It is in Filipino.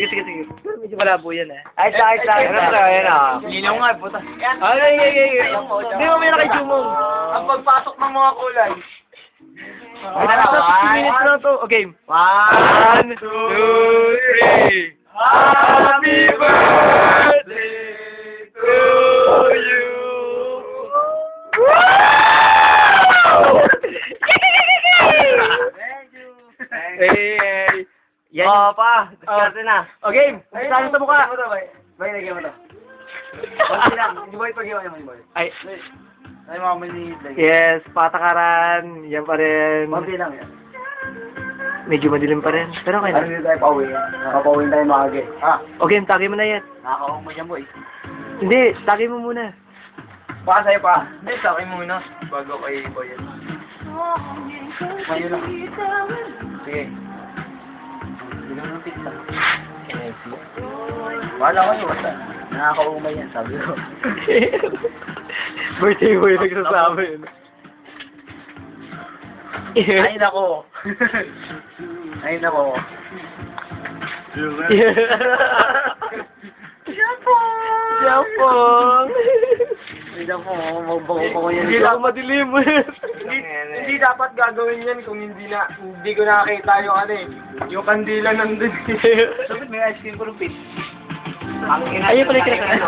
Sige, sige, sige. Medyo malabo yan eh. Ay, sakit. Ayan ah. Linaw nga, puta. Ay. Hindi mo may nakajumong. Ang pagpasok ng mga kulay. Nasa 50 minutes lang to. Okay. 1, 2, 3. Happy birthday to you. Hey. Yan. Oo, pa. Diskarte na. Okay. Saan sa mukha? Bay, lagyan mo to. Konti lang. Hindi mo ipag-iwan naman, boy. Ay. Ay, mga maliit lang. Yes, patakaran. Yan pa rin. Konti lang yan. Medyo madilim pa rin. Pero okay Ano na. dito tayo pauwi? Nakapauwi tayo maaga. Ah, Okay, tagay mo na yan. nakakawang mo dyan, boy. Hindi, tagay mo muna. Baka sa'yo pa. Hindi, sa akin muna. Bago kay Boyan. Sa'yo lang. Sige. Hindi naman ng pizza. Wala ko yun, basta. Nakakaumay yan, sabi ko. Birthday boy nagsasabi yun. Ay, nako. Ay, nako. Japong! Ay, nako. Mabago ko yan. Hindi ako madilim. Hindi dapat gagawin yan kung hindi ko nakakita yung ano eh. Yung kandila nandun. Sabi may ice cream ko ng pizza. Ayun pala yung kinakain.